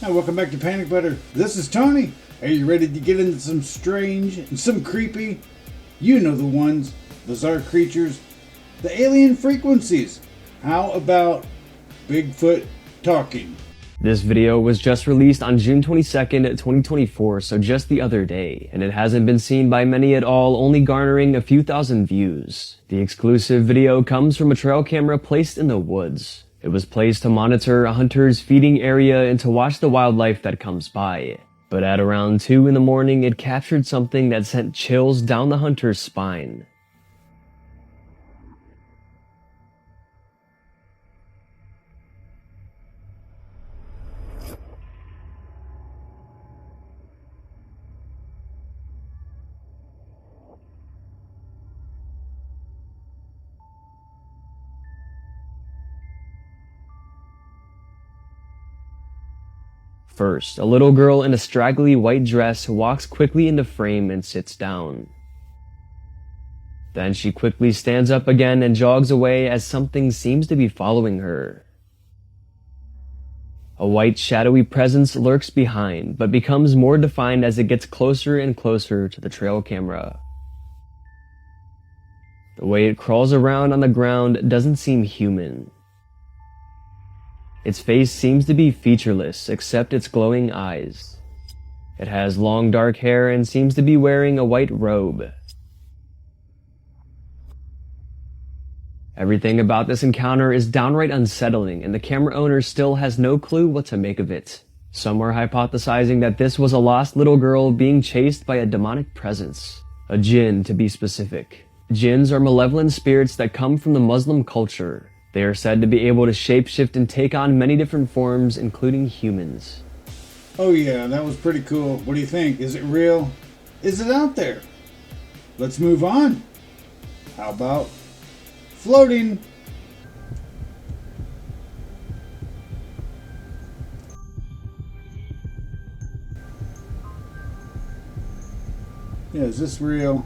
Hi, welcome back to Panic Butter. This is Tony. Are you ready to get into some strange and some creepy? You know the ones, bizarre creatures, the alien frequencies. How about Bigfoot talking? This video was just released on June 22nd, 2024, so just the other day, and it hasn't been seen by many at all, only garnering a few thousand views. The exclusive video comes from a trail camera placed in the woods. It was placed to monitor a hunter's feeding area and to watch the wildlife that comes by. But at around 2 in the morning, it captured something that sent chills down the hunter's spine. First, a little girl in a straggly white dress walks quickly into frame and sits down. Then she quickly stands up again and jogs away as something seems to be following her. A white shadowy presence lurks behind, but becomes more defined as it gets closer and closer to the trail camera. The way it crawls around on the ground doesn't seem human. Its face seems to be featureless except its glowing eyes. It has long dark hair and seems to be wearing a white robe. Everything about this encounter is downright unsettling, and the camera owner still has no clue what to make of it. Some are hypothesizing that this was a lost little girl being chased by a demonic presence. A jinn, to be specific. Jinns are malevolent spirits that come from the Muslim culture. They are said to be able to shapeshift and take on many different forms, including humans. Oh yeah, that was pretty cool. What do you think? Is it real? Is it out there? Let's move on. How about floating? Yeah, is this real?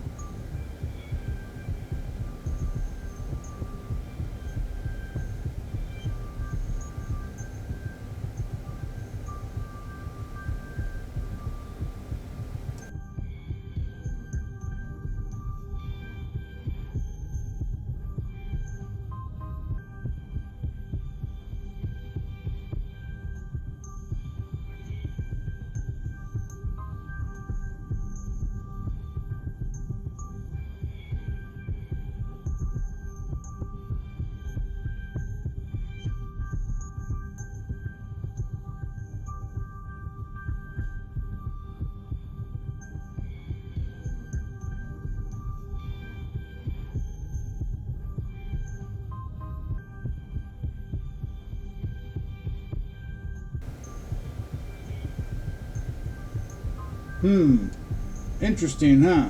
Interesting, huh?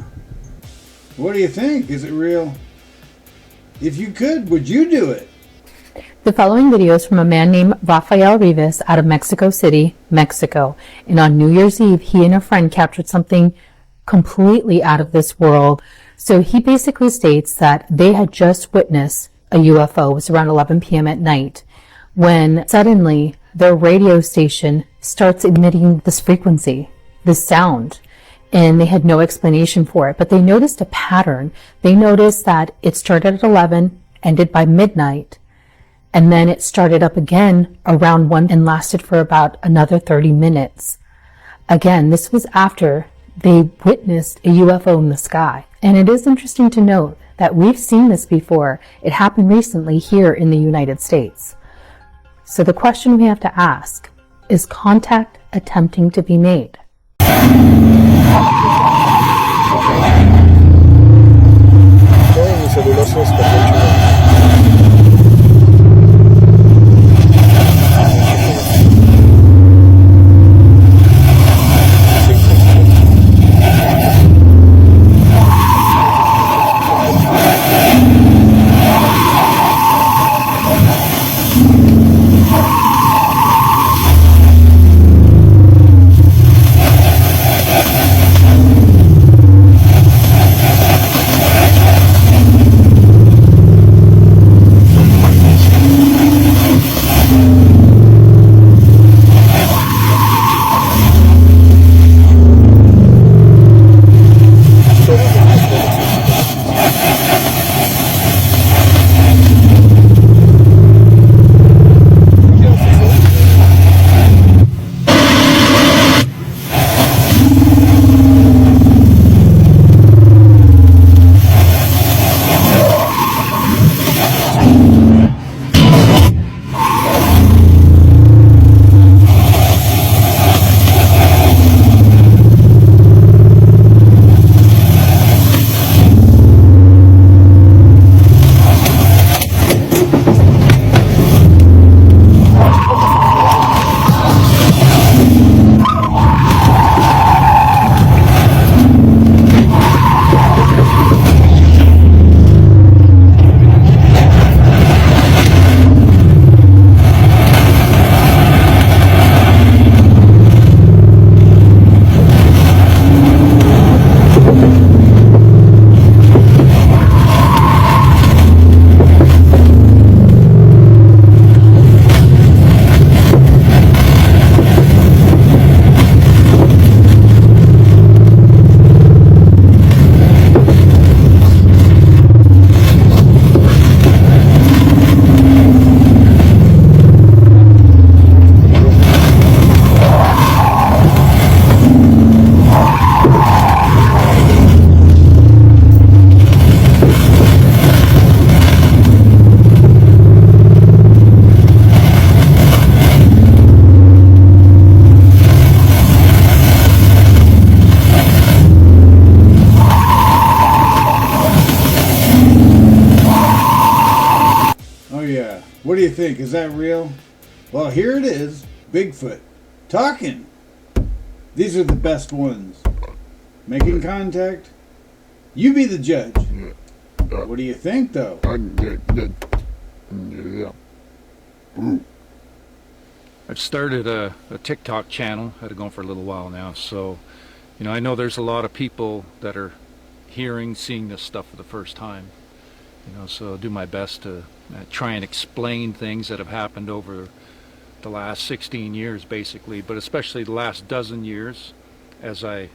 What do you think? Is it real? If you could, would you do it? The following video is from a man named Rafael Rivas out of Mexico City, Mexico. And on New Year's Eve, he and a friend captured something completely out of this world. So he basically states that they had just witnessed a UFO. It was around 11 p.m. at night when suddenly their radio station starts emitting this frequency, this sound. And they had no explanation for it, but they noticed a pattern. They noticed that it started at 11, ended by midnight, and then it started up again around 1 and lasted for about another 30 minutes. Again, this was after they witnessed a UFO in the sky. And it is interesting to note that we've seen this before. It happened recently here in the United States. So the question we have to ask, is contact attempting to be made? Mi celular se descargó. do you think? Is that real? Well, here it is. Bigfoot. Talking. These are the best ones. Making contact. You be the judge. What do you think, though? I've started a TikTok channel. Had it going for a little while now. So, I know there's a lot of people that are seeing this stuff for the first time. So I'll do my best to try and explain things that have happened over the last 16 years, basically, but especially the last dozen years as I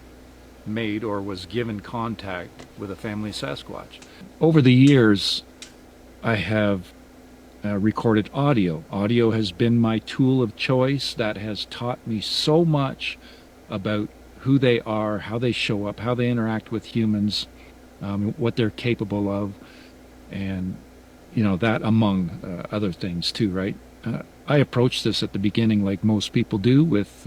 made or was given contact with a family Sasquatch. Over the years, I have recorded audio. Audio has been my tool of choice that has taught me so much about who they are, how they show up, how they interact with humans, what they're capable of, and that among other things too, right? I approached this at the beginning like most people do, with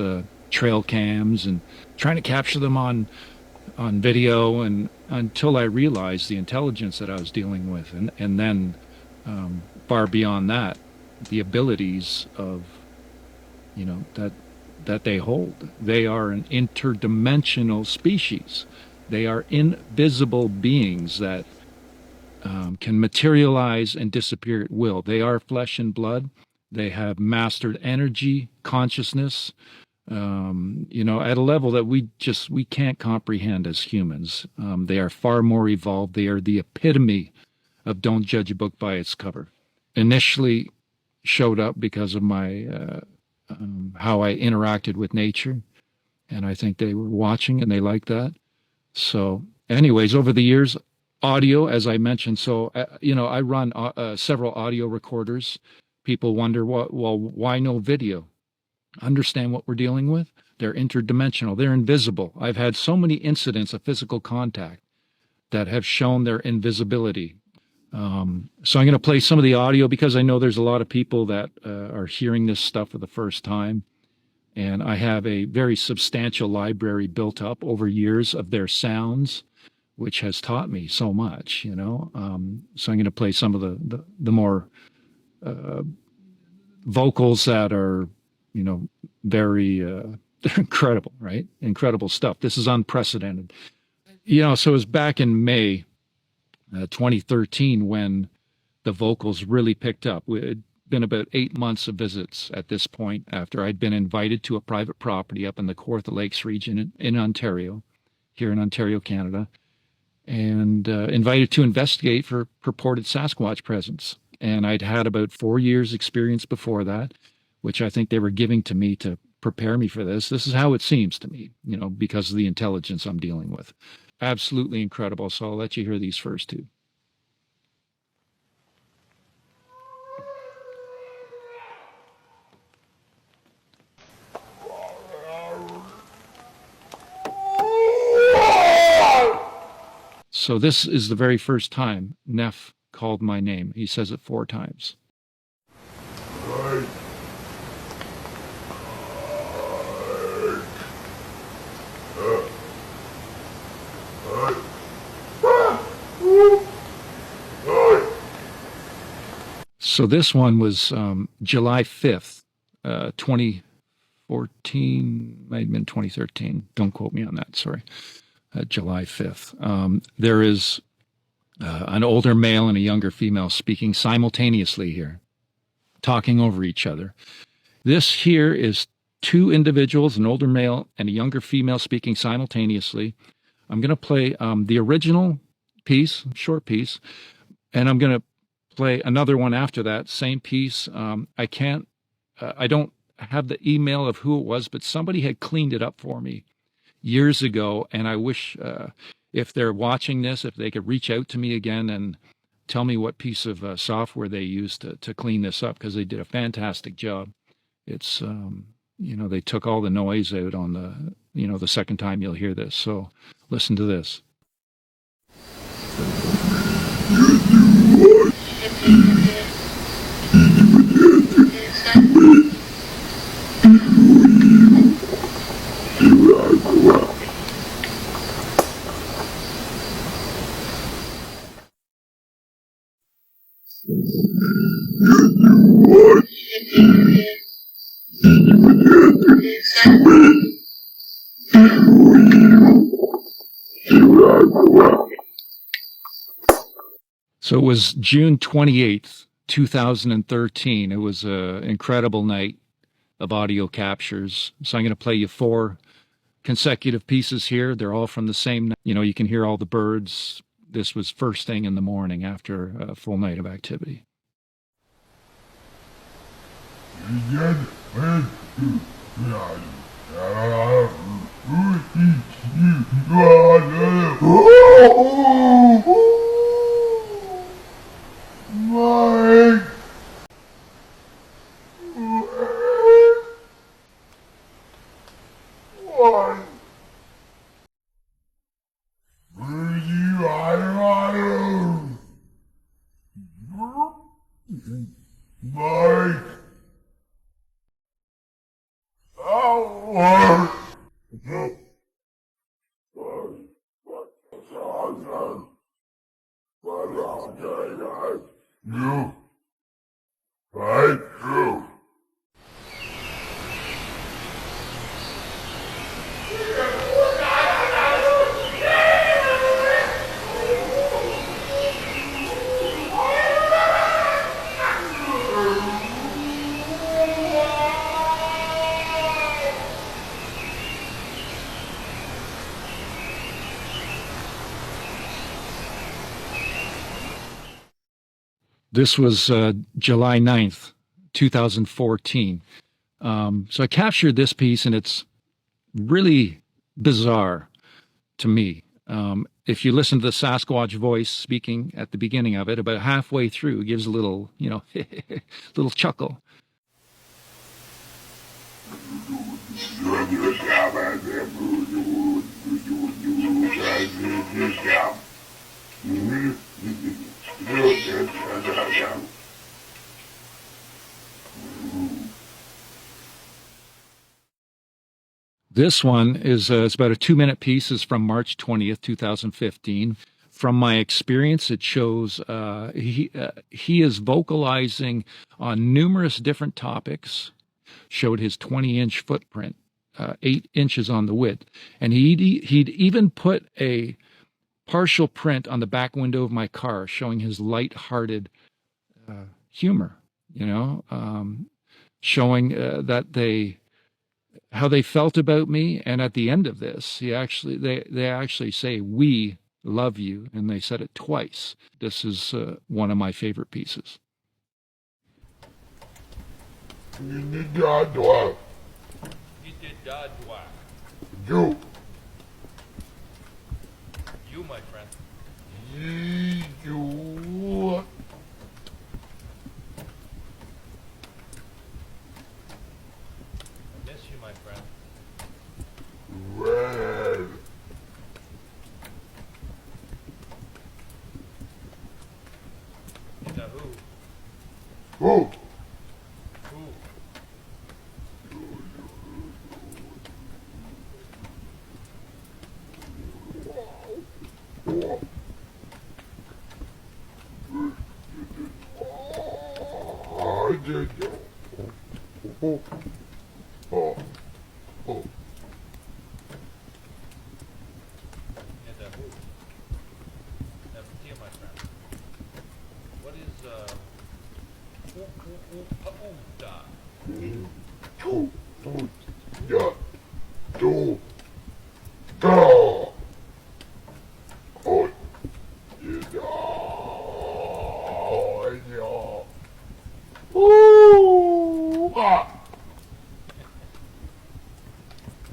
trail cams and trying to capture them on video, and until I realized the intelligence that I was dealing with, and then far beyond that, the abilities of that they hold. They are an interdimensional species. They are invisible beings that can materialize and disappear at will. They are flesh and blood. They have mastered energy, consciousness, at a level that we can't comprehend as humans. They are far more evolved. They are the epitome of don't judge a book by its cover. Initially showed up because of my how I interacted with nature, and I think they were watching and they liked that. So anyways, over the years, audio, as I mentioned, so I run several audio recorders. People wonder, well, why no video? Understand what we're dealing with? They're interdimensional. They're invisible. I've had so many incidents of physical contact that have shown their invisibility. So I'm going to play some of the audio because I know there's a lot of people that are hearing this stuff for the first time. And I have a very substantial library built up over years of their sounds, which has taught me so much, So I'm going to play some of the more vocals that are, very they're incredible, right? Incredible stuff. This is unprecedented. So it was back in May 2013 when the vocals really picked up. It had been about 8 months of visits at this point after I'd been invited to a private property up in the Kawartha Lakes region in Ontario, here in Ontario, Canada, and invited to investigate for purported Sasquatch presence. And I'd had about 4 years experience before that, which I think they were giving to me to prepare me for this. This is how it seems to me, because of the intelligence I'm dealing with. Absolutely incredible. So I'll let you hear these first two. So this is the very first time Neff called my name. He says it 4 times. So this one was July 5th, 2014, might have been 2013. Don't quote me on that, sorry. July 5th. There is an older male and a younger female speaking simultaneously here, talking over each other. This here is 2 individuals, an older male and a younger female speaking simultaneously. I'm going to play the original piece, short piece, and I'm going to play another one after that, same piece. I don't have the email of who it was, but somebody had cleaned it up for me years ago, and I wish if they're watching this, if they could reach out to me again and tell me what piece of software they used to clean this up, because they did a fantastic job. It's, they took all the noise out on the second time you'll hear this. So listen to this. So it was June 28th, 2013. It was an incredible night of audio captures. So I'm going to play you 4 consecutive pieces here. They're all from the same night. You know, you can hear all the birds. This was first thing in the morning after a full night of activity. This was July 9th, 2014. So I captured this piece, and it's really bizarre to me. If you listen to the Sasquatch voice speaking at the beginning of it, about halfway through, it gives a little, you know, little chuckle. This one is it's about a 2-minute piece. Is from March 20th, 2015. From my experience, it shows he is vocalizing on numerous different topics. Showed his 20-inch footprint, 8 inches on the width, and he'd even put a partial print on the back window of my car, showing his light-hearted humor. You know, showing that how they felt about me. And at the end of this, they actually say, "We love you," and they said it twice. This is one of my favorite pieces. You, my friend. I miss you, my friend. You know who? Who?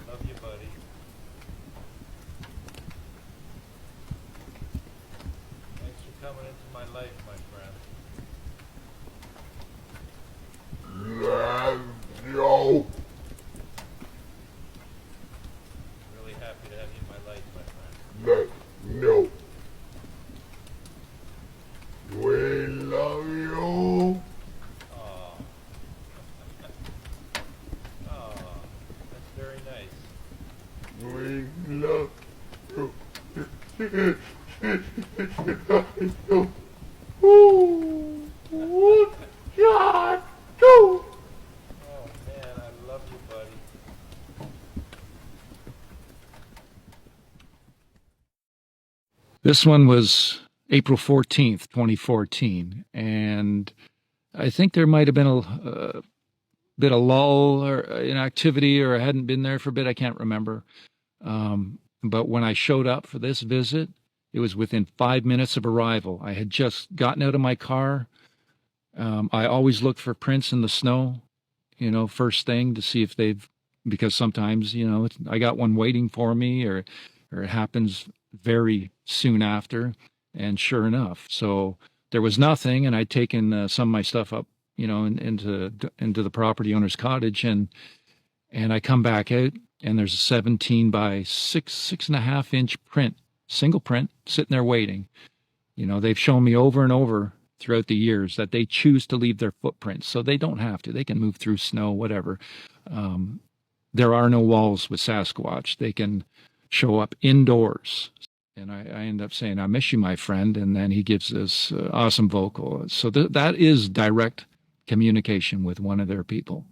Love you, buddy. Thanks for coming into my life, my friend. Really happy to have you in my life, my friend. We love you. Aw. Aw. That's very nice. We love you. One shot, two. Oh man, I love you, buddy. This one was April 14th, 2014, and I think there might have been a bit of lull or in activity, or I hadn't been there for a bit. I can't remember. But when I showed up for this visit, it was within 5 minutes of arrival. I had just gotten out of my car. I always look for prints in the snow, first thing to see if because sometimes, I got one waiting for me, or it happens very soon after. And sure enough, so there was nothing, and I'd taken some of my stuff up, into the property owner's cottage, and I come back out, and there's a 17 by 6.5 inch print, single print, sitting there waiting. They've shown me over and over throughout the years that they choose to leave their footprints, so they don't have to. They can move through snow, whatever. There are no walls with Sasquatch. They can show up indoors. And I end up saying, "I miss you, my friend." And then he gives this awesome vocal. So that is direct communication with one of their people.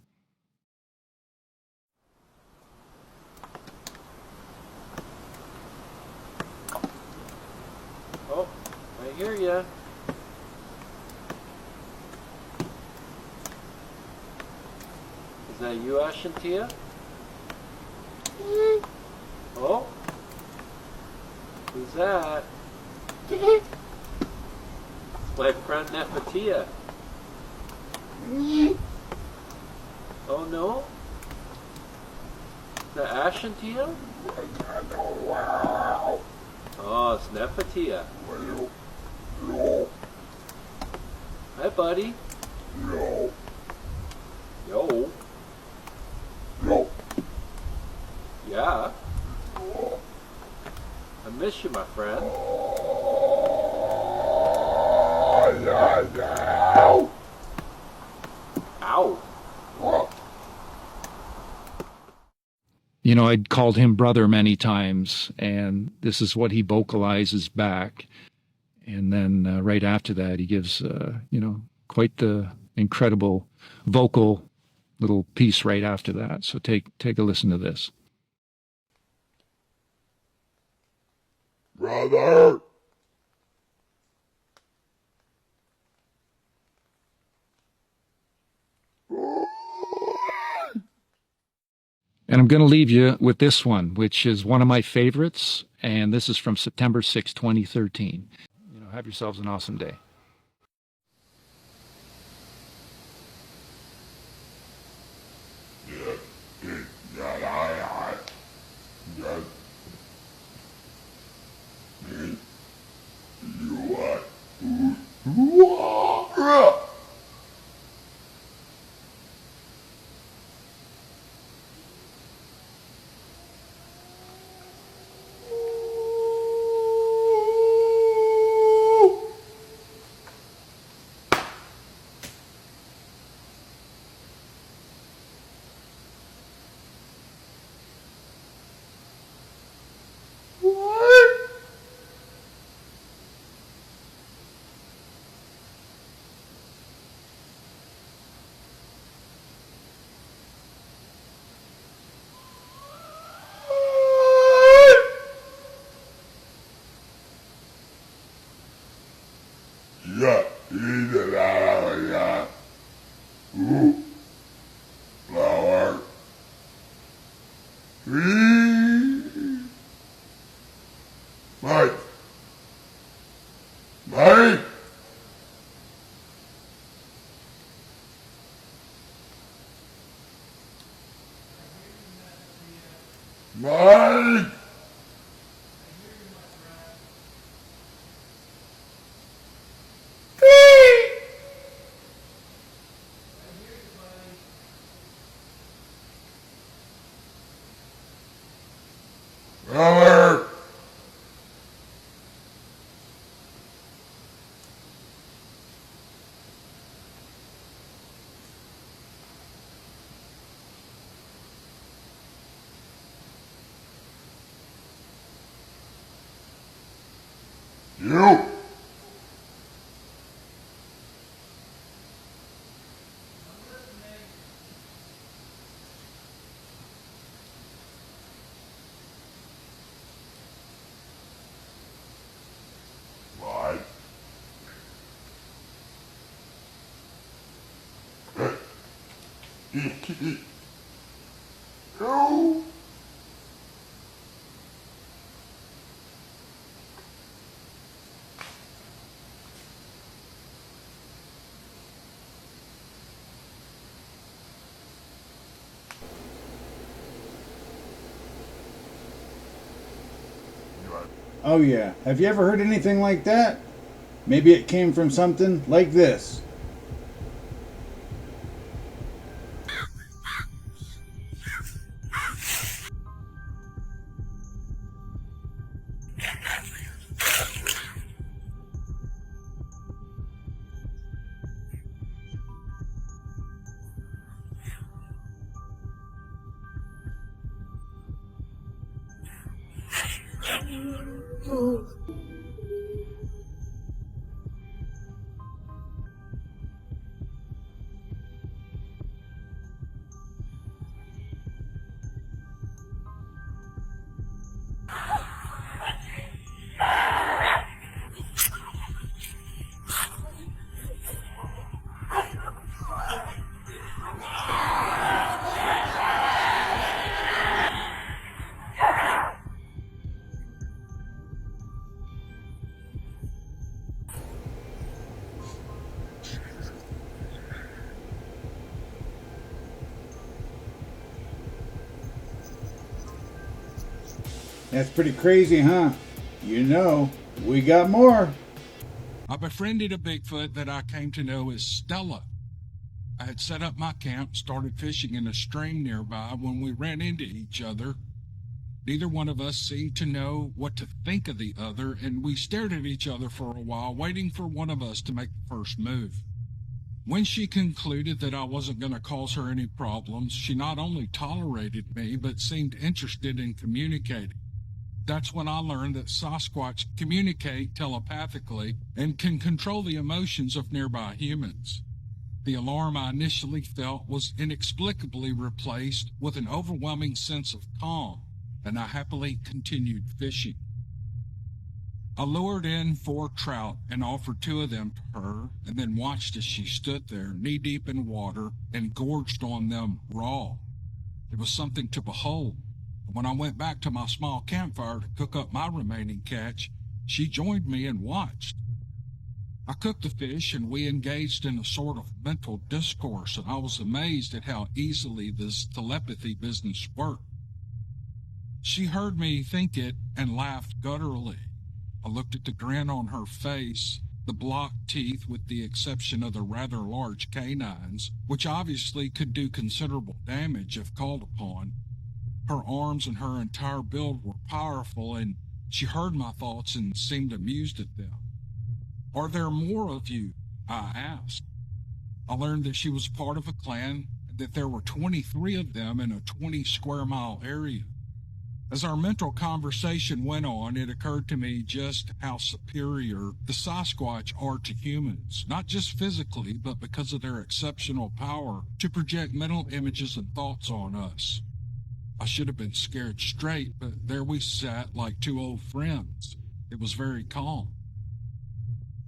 Oh, I hear ya. Is that you, Ashantia? Oh? Who's that? It's my friend Nefertia. Oh no? Is that Ashantia? Oh, it's Nefertia. Hi, buddy. Yo. Yeah. I miss you, my friend. Ow. I'd called him brother many times, and this is what he vocalizes back. And then right after that, he gives, quite the incredible vocal little piece right after that. So take a listen to this. Brother. And I'm going to leave you with this one, which is one of my favorites. And this is from September 6, 2013. Have yourselves an awesome day. Yeah, either that or yeah. Ooh, flower. Tree. Mike. Mike. Mike. Robert. You. No. Oh yeah, have you ever heard anything like that? Maybe it came from something like this. That's pretty crazy, huh? You know, we got more. I befriended a Bigfoot that I came to know as Stella. I had set up my camp, started fishing in a stream nearby when we ran into each other. Neither one of us seemed to know what to think of the other, and we stared at each other for a while, waiting for one of us to make the first move. When she concluded that I wasn't going to cause her any problems, she not only tolerated me, but seemed interested in communicating. That's when I learned that Sasquatch communicate telepathically and can control the emotions of nearby humans. The alarm I initially felt was inexplicably replaced with an overwhelming sense of calm, and I happily continued fishing. I lured in 4 trout and offered 2 of them to her, and then watched as she stood there, knee-deep in water, and gorged on them raw. It was something to behold. When I went back to my small campfire to cook up my remaining catch, she joined me and watched. I cooked the fish and we engaged in a sort of mental discourse, and I was amazed at how easily this telepathy business worked. She heard me think it and laughed gutturally. I looked at the grin on her face, the blocked teeth with the exception of the rather large canines, which obviously could do considerable damage if called upon. Her arms and her entire build were powerful, and she heard my thoughts and seemed amused at them. "Are there more of you?" I asked. I learned that she was part of a clan and that there were 23 of them in a 20-square-mile area. As our mental conversation went on, it occurred to me just how superior the Sasquatch are to humans, not just physically, but because of their exceptional power to project mental images and thoughts on us. I should have been scared straight, but there we sat like 2 old friends. It was very calm.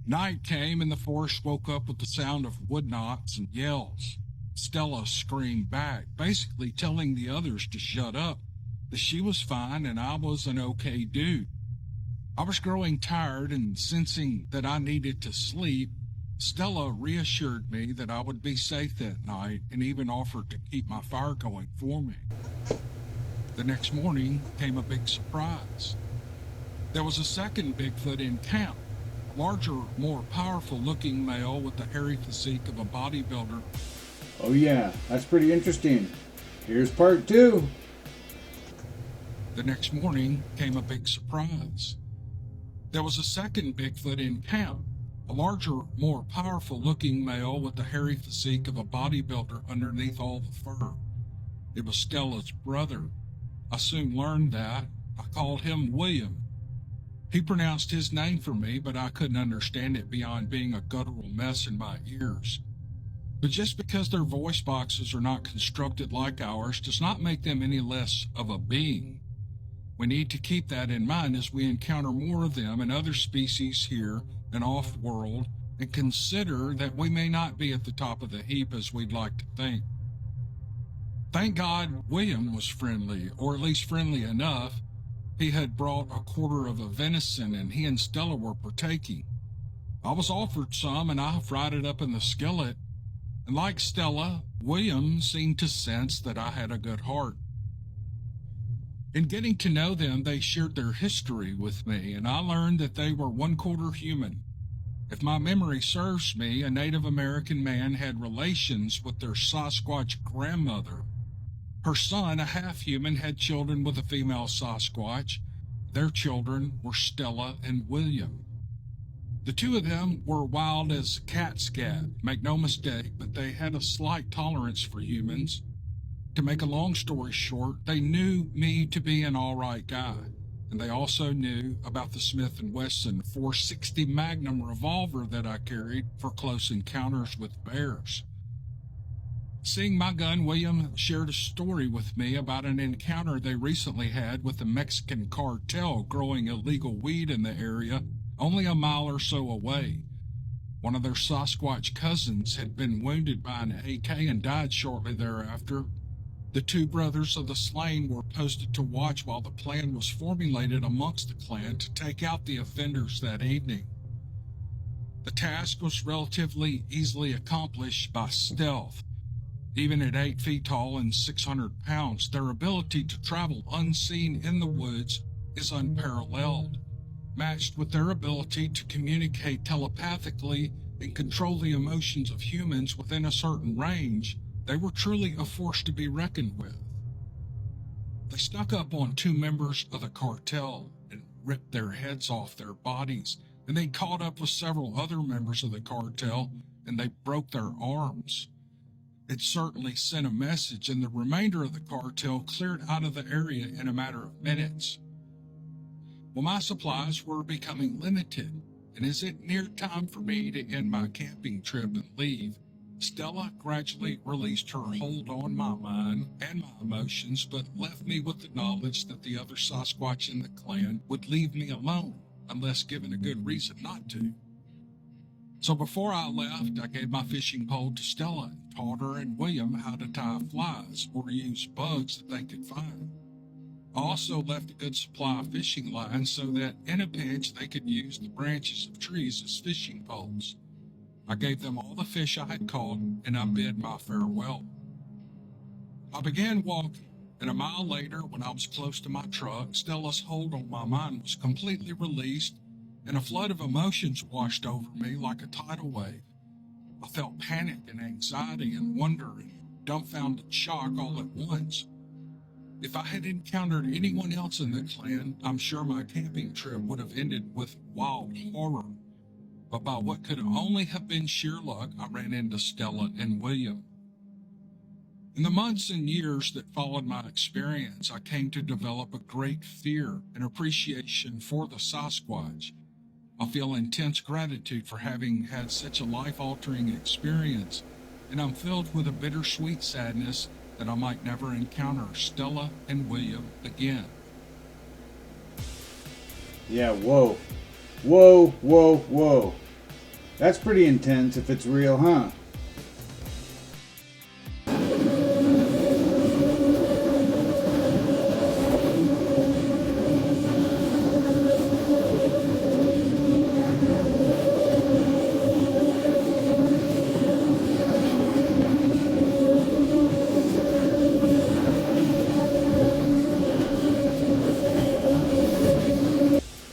Night came and the forest woke up with the sound of wood knocks and yells. Stella screamed back, basically telling the others to shut up, that she was fine and I was an okay dude. I was growing tired and sensing that I needed to sleep. Stella reassured me that I would be safe that night and even offered to keep my fire going for me. The next morning came a big surprise. There was a second Bigfoot in camp, a larger, more powerful-looking male with the hairy physique of a bodybuilder. Oh yeah, that's pretty interesting. Here's part 2. The next morning came a big surprise. There was a second Bigfoot in camp, a larger, more powerful-looking male with the hairy physique of a bodybuilder underneath all the fur. It was Stella's brother. I soon learned that. I called him William. He pronounced his name for me, but I couldn't understand it beyond being a guttural mess in my ears. But just because their voice boxes are not constructed like ours does not make them any less of a being. We need to keep that in mind as we encounter more of them and other species here and off-world, and consider that we may not be at the top of the heap as we'd like to think. Thank God William was friendly, or at least friendly enough. He had brought a quarter of a venison and he and Stella were partaking. I was offered some and I fried it up in the skillet. And like Stella, William seemed to sense that I had a good heart. In getting to know them, they shared their history with me, and I learned that they were 1/4 human. If my memory serves me, a Native American man had relations with their Sasquatch grandmother. Her son, a half-human, had children with a female Sasquatch. Their children were Stella and William. The two of them were wild as cat scat, make no mistake, but they had a slight tolerance for humans. To make a long story short, they knew me to be an all right guy, and they also knew about the Smith & Wesson .460 Magnum revolver that I carried for close encounters with bears. Seeing my gun, William shared a story with me about an encounter they recently had with the Mexican cartel growing illegal weed in the area, only a mile or so away. One of their Sasquatch cousins had been wounded by an AK and died shortly thereafter. The two brothers of the slain were posted to watch while the plan was formulated amongst the clan to take out the offenders that evening. The task was relatively easily accomplished by stealth. Even at 8 feet tall and 600 pounds, their ability to travel unseen in the woods is unparalleled. Matched with their ability to communicate telepathically and control the emotions of humans within a certain range, they were truly a force to be reckoned with. They snuck up on 2 members of the cartel and ripped their heads off their bodies, and they caught up with several other members of the cartel and they broke their arms. It certainly sent a message, and the remainder of the cartel cleared out of the area in a matter of minutes. Well, my supplies were becoming limited, and as it neared time for me to end my camping trip and leave, Stella gradually released her hold on my mind and my emotions, but left me with the knowledge that the other Sasquatch in the clan would leave me alone unless given a good reason not to. So before I left, I gave my fishing pole to Stella and taught her and William how to tie flies or use bugs that they could find. I also left a good supply of fishing lines so that in a pinch they could use the branches of trees as fishing poles. I gave them all the fish I had caught, and I bid my farewell. I began walking, and a mile later, when I was close to my truck, Stella's hold on my mind was completely released, and a flood of emotions washed over me like a tidal wave. I felt panic and anxiety and wonder and dumbfounded shock all at once. If I had encountered anyone else in the clan, I'm sure my camping trip would have ended with wild horror. But by what could only have been sheer luck, I ran into Stella and William. In the months and years that followed my experience, I came to develop a great fear and appreciation for the Sasquatch. I feel intense gratitude for having had such a life-altering experience, and I'm filled with a bittersweet sadness that I might never encounter Stella and William again. Yeah, whoa. Whoa, whoa, whoa. That's pretty intense if it's real, huh?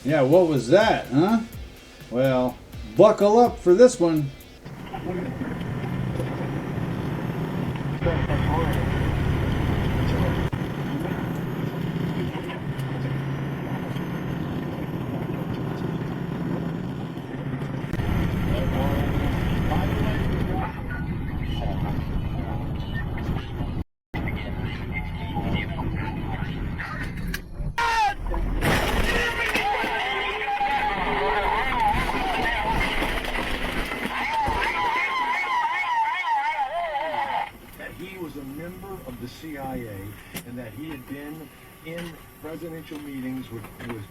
Yeah, what was that, huh? Well, buckle up for this one. CIA, and that he had been in presidential meetings with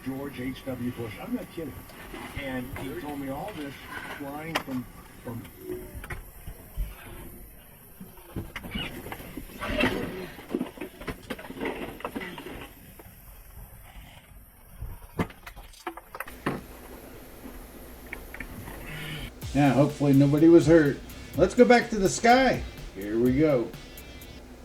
George H.W. Bush. I'm not kidding. And he told me all this flying from Yeah, hopefully nobody was hurt. Let's go back to the sky. Here we go.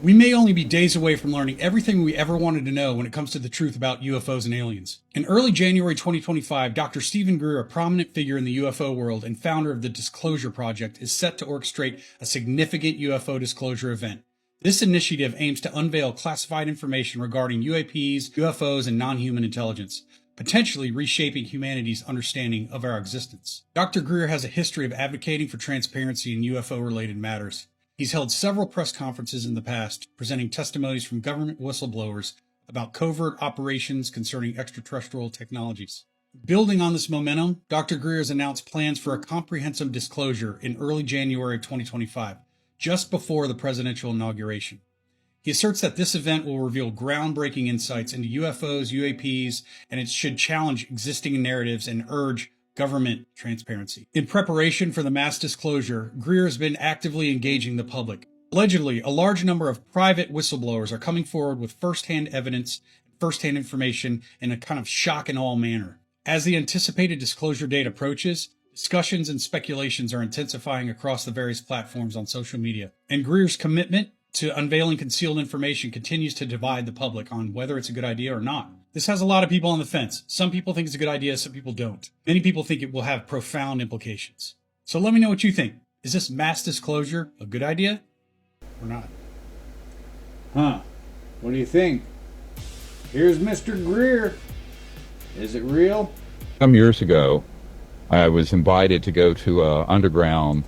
We may only be days away from learning everything we ever wanted to know when it comes to the truth about UFOs and aliens. In early January 2025, Dr. Stephen Greer, a prominent figure in the UFO world and founder of the Disclosure Project, is set to orchestrate a significant UFO disclosure event. This initiative aims to unveil classified information regarding UAPs, UFOs, and non-human intelligence, potentially reshaping humanity's understanding of our existence. Dr. Greer has a history of advocating for transparency in UFO-related matters. He's held several press conferences in the past, presenting testimonies from government whistleblowers about covert operations concerning extraterrestrial technologies. Building on this momentum, Dr. Greer has announced plans for a comprehensive disclosure in early January of 2025, just before the presidential inauguration. He asserts that this event will reveal groundbreaking insights into UFOs, UAPs, and it should challenge existing narratives and urge government transparency. In preparation for the mass disclosure, Greer has been actively engaging the public. Allegedly, a large number of private whistleblowers are coming forward with first-hand evidence, first-hand information in a kind of shock and awe manner. As the anticipated disclosure date approaches, discussions and speculations are intensifying across the various platforms on social media, and Greer's commitment to unveiling concealed information continues to divide the public on whether it's a good idea or not. This has a lot of people on the fence. Some people think it's a good idea, some people don't. Many people think it will have profound implications. So let me know what you think. Is this mass disclosure a good idea or not? Huh. What do you think? Here's Mr. Greer. Is it real? Some years ago, I was invited to go to an underground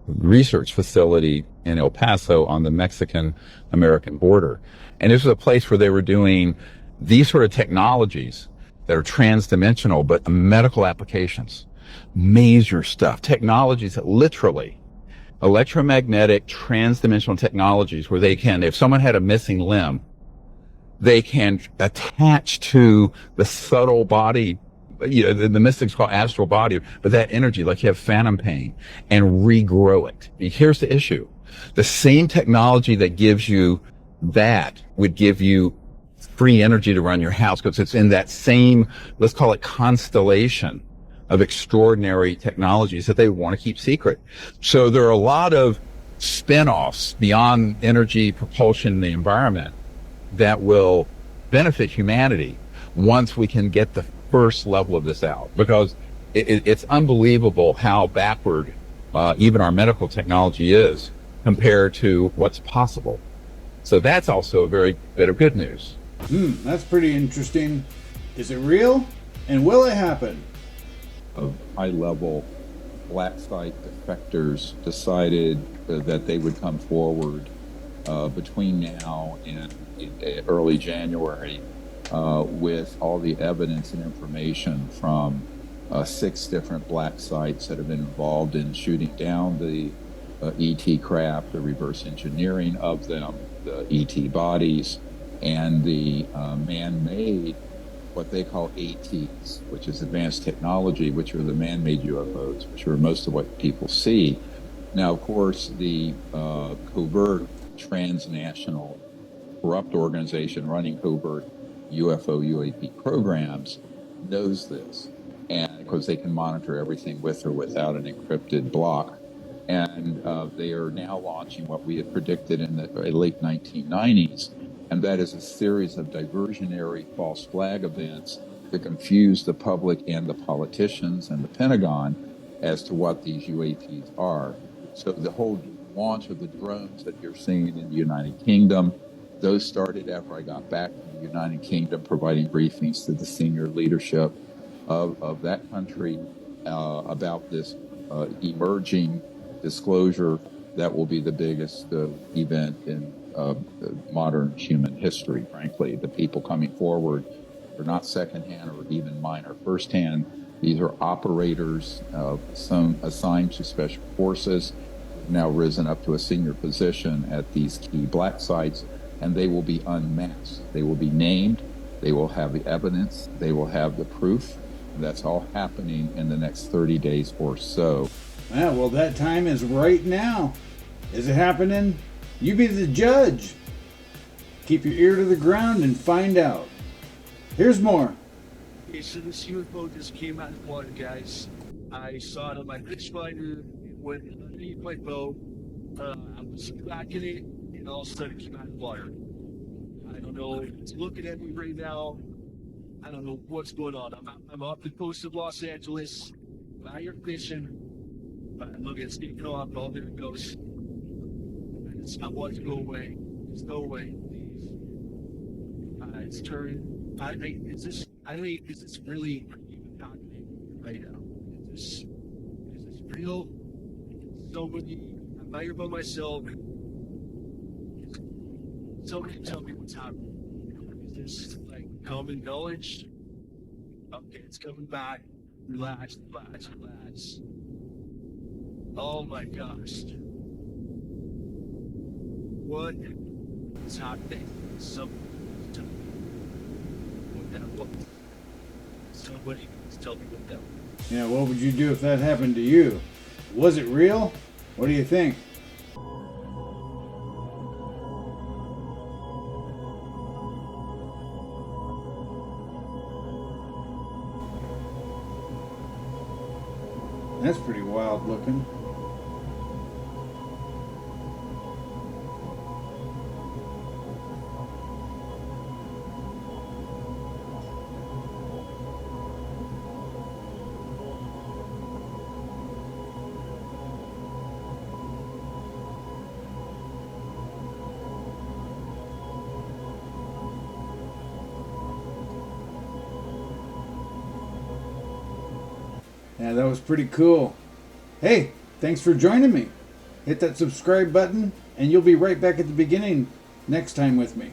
research facility in El Paso on the Mexican-American border. And this was a place where they were doing these sort of technologies that are transdimensional, but medical applications, major stuff, technologies that literally, electromagnetic transdimensional technologies where they can, if someone had a missing limb, they can attach to the subtle body, the mystics call astral body, but that energy, like you have phantom pain, and regrow it. Here's the issue. The same technology that gives you that would give you free energy to run your house because it's in that same, let's call it constellation of extraordinary technologies that they want to keep secret. So there are a lot of spin-offs beyond energy, propulsion, and the environment that will benefit humanity once we can get the first level of this out, because it's unbelievable how backward even our medical technology is compared to what's possible. So that's also a very bit of good news. That's pretty interesting. Is it real? And will it happen? Of high-level black site defectors decided that they would come forward between now and early January with all the evidence and information from 6 different black sites that have been involved in shooting down the ET craft, the reverse engineering of them, the ET bodies, and the man-made, what they call ATs, which is advanced technology, which are the man-made UFOs, which are most of what people see. Now, of course, the covert transnational corrupt organization running covert UFO UAP programs knows this, and because they can monitor everything with or without an encrypted block. And they are now launching what we had predicted in the late 1990s, and that is a series of diversionary false flag events to confuse the public and the politicians and the Pentagon as to what these UAPs are. So the whole launch of the drones that you're seeing in the United Kingdom, those started after I got back from the United Kingdom, providing briefings to the senior leadership of that country about this emerging disclosure that will be the biggest event in modern human history, frankly. The people coming forward are not secondhand or even minor firsthand. These are operators assigned to special forces, now risen up to a senior position at these key black sites, and they will be unmasked. They will be named, they will have the evidence, they will have the proof. That's all happening in the next 30 days or so. Yeah, well, that time is right now. Is it happening? You be the judge. Keep your ear to the ground and find out. Here's more. Okay, so this UFO just came out of the water, guys. I saw it on my fish finder. It went underneath my boat. I was cracking it, and all of a sudden it came out of the water. I don't know if it's looking at me right now. I don't know what's going on. I'm off the coast of Los Angeles. Out here fishing. Look, it's taking off. Oh, there it goes. I want to go away. Just go away, please. It's turning. Is this really even happening right now? Is this real? Somebody, I'm out here by myself. Somebody tell me what's happening. Is this like common knowledge? Okay, it's coming back. Relax, relax, relax. Oh my gosh. What is happening? Somebody tell me what that was. Somebody tell me what that was. Yeah, what would you do if that happened to you? Was it real? What do you think? That's pretty wild looking. Yeah, that was pretty cool. Hey, thanks for joining me. Hit that subscribe button, and you'll be right back at the beginning next time with me.